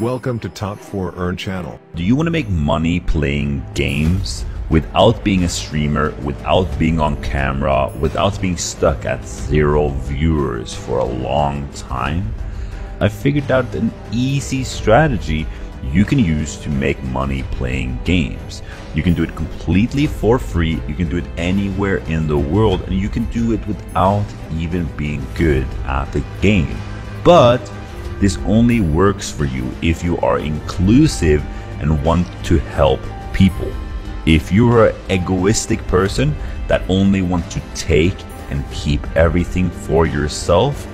Welcome to Top 4 Earn channel. Do you want to make money playing games without being a streamer, without being on camera, without being stuck at 0 viewers for a long time? I figured out an easy strategy you can use to make money playing games. You can do it completely for free, you can do it anywhere in the world, and you can do it without even being good at the game. But this only works for you if you are inclusive and want to help people. If you're an egoistic person that only wants to take and keep everything for yourself,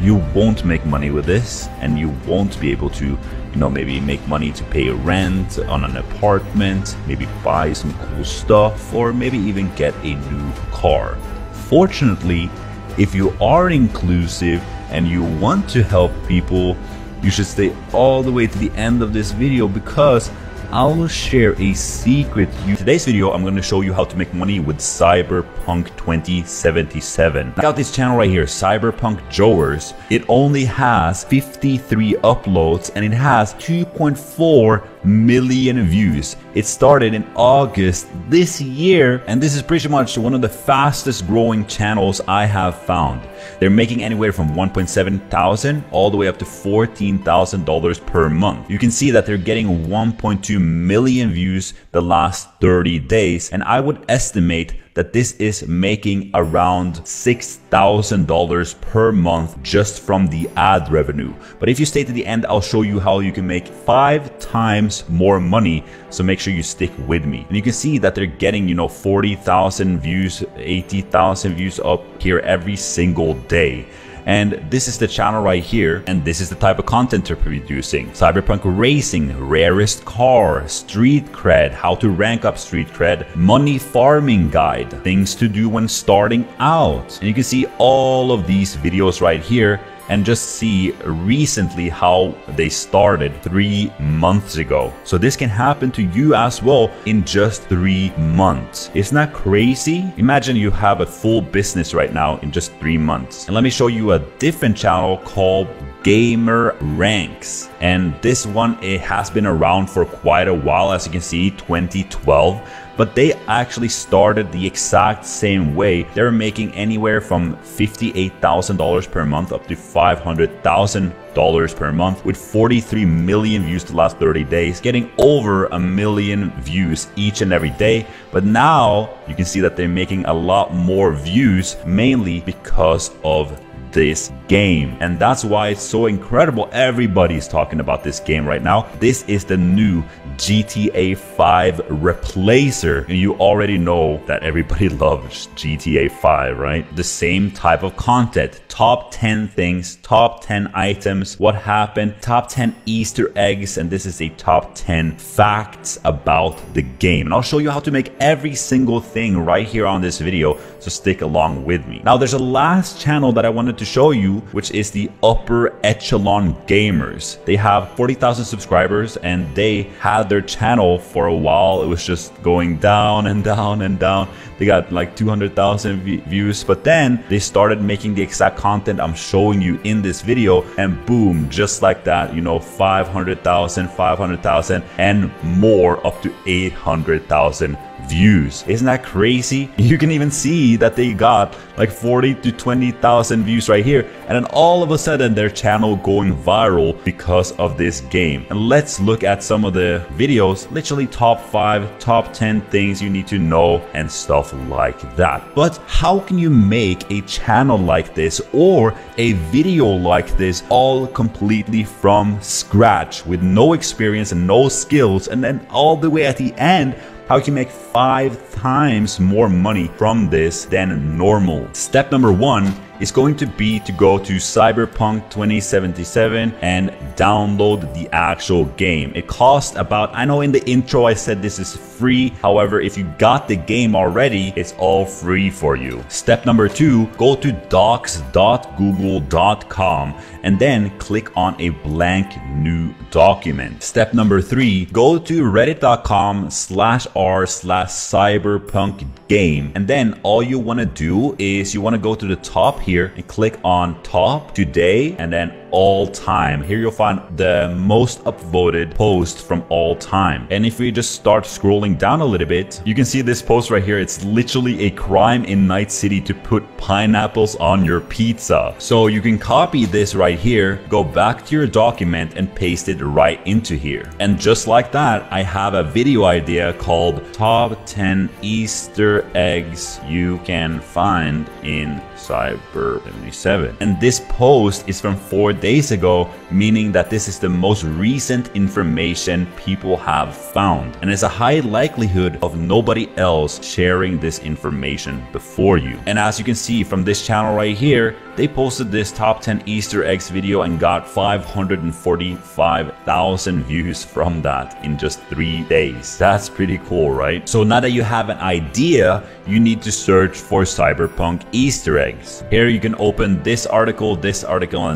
you won't make money with this, and you won't be able to, maybe make money to pay rent on an apartment, maybe buy some cool stuff, or maybe even get a new car. Fortunately, if you are inclusive and you want to help people, you should stay all the way to the end of this video, because I will share a secret. In today's video, I'm going to show you how to make money with Cyberpunk 2077. Check out this channel right here, Cyberpunk Joers. It only has 53 uploads and it has 2.4 million views. It started in August this year, and this is pretty much one of the fastest growing channels I have found. They're making anywhere from 1.7 thousand all the way up to $14,000 per month. You can see that they're getting 1.2 million views the last 30 days, and I would estimate that this is making around $6,000 per month just from the ad revenue. But if you stay to the end, I'll show you how you can make 5 times more money, so make sure you stick with me. And you can see that they're getting 40,000 views, 80,000 views up here every single day. And this is the channel right here, and this is the type of content they're producing. Cyberpunk racing, rarest car, street cred, how to rank up street cred, money farming guide, things to do when starting out. And you can see all of these videos right here, and just see recently how they started 3 months ago. So this can happen to you as well in just 3 months. Isn't that crazy? Imagine you have a full business right now in just 3 months. And let me show you a different channel called Gamer Ranks, and this one, it has been around for quite a while, as you can see, 2012. But they actually started the exact same way. They're making anywhere from $58,000 per month up to $500,000 per month, with 43 million views the last 30 days, getting over 1 million views each and every day. But now you can see that they're making a lot more views, mainly because of this game, and that's why it's so incredible. Everybody's talking about this game right now. This is the new GTA 5 replacer, and you already know that everybody loves GTA 5, right? The same type of content, top 10 things, top 10 items, what happened, top 10 Easter eggs, and this is a top 10 facts about the game. And I'll show you how to make every single thing right here on this video, so stick along with me. Now there's a last channel that I wanted to show you, which is the Upper Echelon Gamers. They have 40,000 subscribers, and they had their channel for a while. It was just going down and down and down. They got like 200,000 views, but then they started making the exact content I'm showing you in this video, and boom, just like that, 500,000, 500,000 and more, up to 800,000 views. Isn't that crazy? You can even see that they got like 40 to 20,000 views right here, and then all of a sudden their channel going viral because of this game. And let's look at some of the videos, literally top 5, top 10 things you need to know and stuff like that. But how can you make a channel like this or a video like this all completely from scratch with no experience and no skills, and then all the way at the end, how you can make 5 times more money from this than normal? Step number 1 is going to be to go to Cyberpunk 2077 and download the actual game. It costs about, I know in the intro I said this is free. However, if you got the game already, it's all free for you. Step number 2, go to docs.google.com and then click on a blank new document. Step number 3, go to reddit.com/r/cyberpunk game, and then all you want to do is you want to go to the top here and click on top today, and then all time. Here you'll find the most upvoted post from all time. And if we just start scrolling down a little bit, you can see this post right here. It's literally a crime in Night City to put pineapples on your pizza. So you can copy this right here, go back to your document and paste it right into here. And just like that, I have a video idea called Top 10 Easter Eggs You Can Find in Cyber 77. And this post is from 4 days ago, meaning that this is the most recent information people have found. And there's a high likelihood of nobody else sharing this information before you. And as you can see from this channel right here, they posted this top 10 Easter eggs video and got 545,000 views from that in just 3 days. That's pretty cool, right? So now that you have an idea, you need to search for cyberpunk Easter eggs. Here you can open this article, and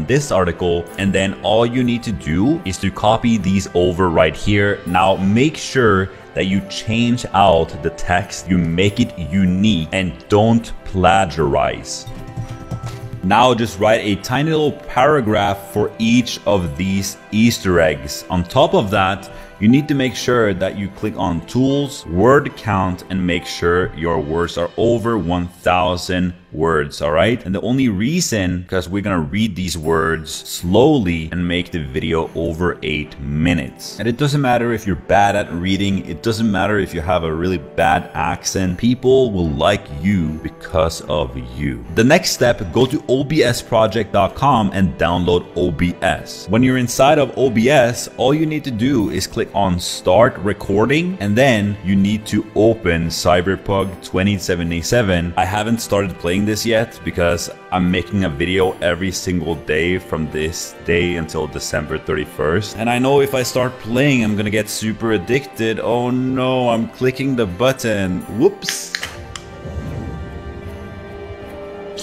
this article, and then all you need to do is to copy these over right here. Now make sure that you change out the text, you make it unique, and don't plagiarize. Now just write a tiny little paragraph for each of these Easter eggs. On top of that, you need to make sure that you click on tools, word count, and make sure your words are over 1,000 words, all right? And the only reason, because we're gonna read these words slowly and make the video over 8 minutes. And it doesn't matter if you're bad at reading, it doesn't matter if you have a really bad accent, people will like you because of you. The next step, go to obsproject.com and download OBS. When you're inside of OBS, all you need to do is click on start recording, and then you need to open Cyberpunk 2077. I haven't started playing this yet because I'm making a video every single day from this day until December 31st. And I know if I start playing, I'm gonna get super addicted. Oh no, I'm clicking the button. Whoops.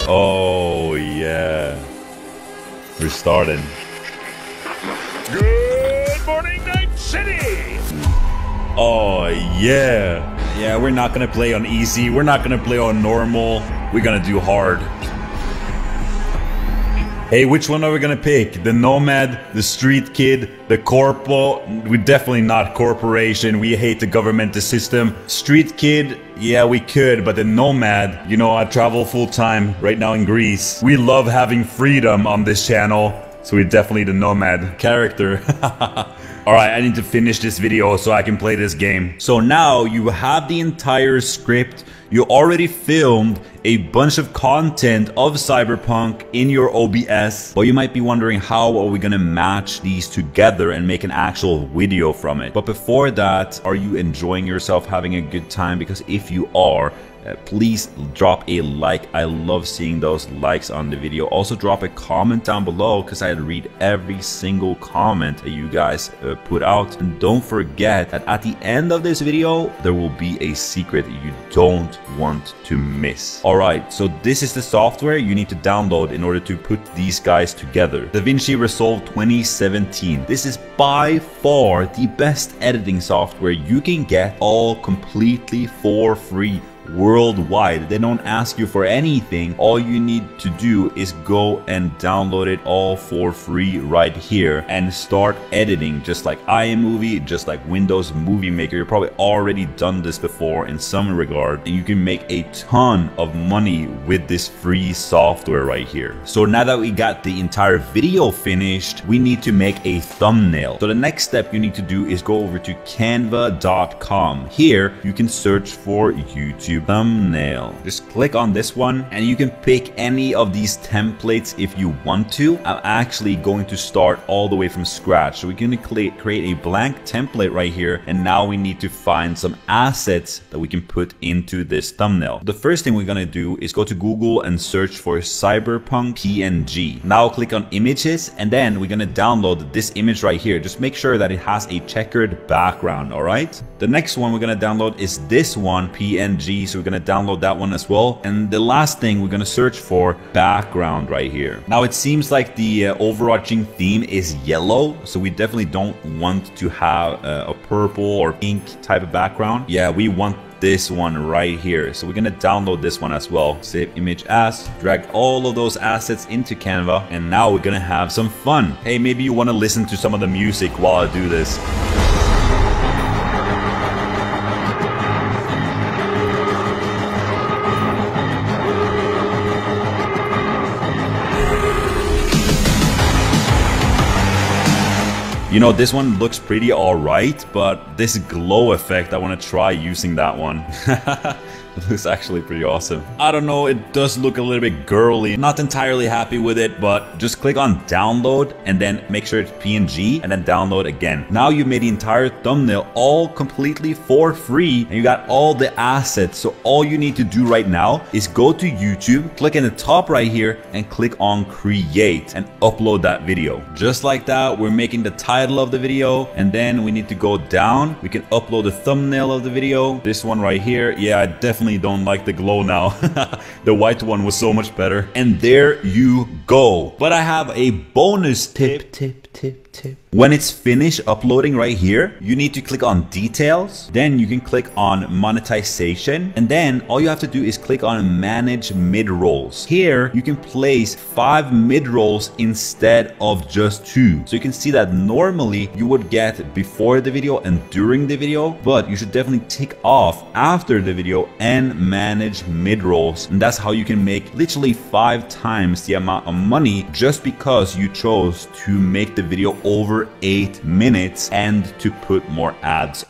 Oh yeah. We're starting. Good morning, Night City! Oh yeah. Yeah, we're not gonna play on easy. We're not gonna play on normal. We're gonna do hard. Hey, which one are we gonna pick? The Nomad, the Street Kid, the Corpo? We're definitely not Corporation. We hate the government, the system. Street Kid, yeah, we could, but the Nomad, you know, I travel full time right now in Greece. We love having freedom on this channel, so we're definitely the Nomad character. Alright, I need to finish this video so I can play this game. So now you have the entire script. You already filmed a bunch of content of Cyberpunk in your OBS, but you might be wondering, how are we gonna match these together and make an actual video from it? But before that, are you enjoying yourself, having a good time? Because if you are, please drop a like. I love seeing those likes on the video. Also drop a comment down below, because I read every single comment that you guys put out. And don't forget that at the end of this video, there will be a secret that you don't want to miss. Alright, so this is the software you need to download in order to put these guys together. DaVinci Resolve 2017. This is by far the best editing software you can get, all completely for free worldwide. They don't ask you for anything. All you need to do is go and download it all for free right here and start editing, just like iMovie, just like Windows Movie Maker. You've probably already done this before in some regard, and you can make a ton of money with this free software right here. So now that we got the entire video finished, we need to make a thumbnail. So the next step you need to do is go over to canva.com. Here you can search for YouTube thumbnail. Just click on this one and you can pick any of these templates if you want to. I'm actually going to start all the way from scratch. So we're going to create a blank template right here, and now we need to find some assets that we can put into this thumbnail. The first thing we're going to do is go to Google and search for Cyberpunk PNG. Now click on images, and then we're going to download this image right here. Just make sure that it has a checkered background. All right, the next one we're going to download is this one, PNG. So we're going to download that one as well. And the last thing we're going to search for, background right here. Now it seems like the overarching theme is yellow, so we definitely don't want to have a purple or pink type of background. Yeah, we want this one right here. So we're gonna download this one as well. Save image as, drag all of those assets into Canva, and now we're gonna have some fun. Hey, maybe you wanna listen to some of the music while I do this. You know, this one looks pretty alright, but this glow effect, I want to try using that one. It looks actually pretty awesome. I don't know, it does look a little bit girly. Not entirely happy with it, but just click on download and then make sure it's PNG and then download again. Now you made the entire thumbnail all completely for free and you got all the assets. So all you need to do right now is go to YouTube, click in the top right here and click on create and upload that video. Just like that, we're making the title of the video and then we need to go down. We can upload the thumbnail of the video. This one right here. Yeah, I definitely don't like the glow now. The white one was so much better. And there you go. But I have a bonus tip. When it's finished uploading right here, you need to click on details. Then you can click on monetization. And then all you have to do is click on manage mid-rolls. Here, you can place 5 mid-rolls instead of just 2. So you can see that normally you would get before the video and during the video, but you should definitely tick off after the video and manage mid-rolls. And that's how you can make literally 5 times the amount of money just because you chose to make the video over 8 minutes and to put more ads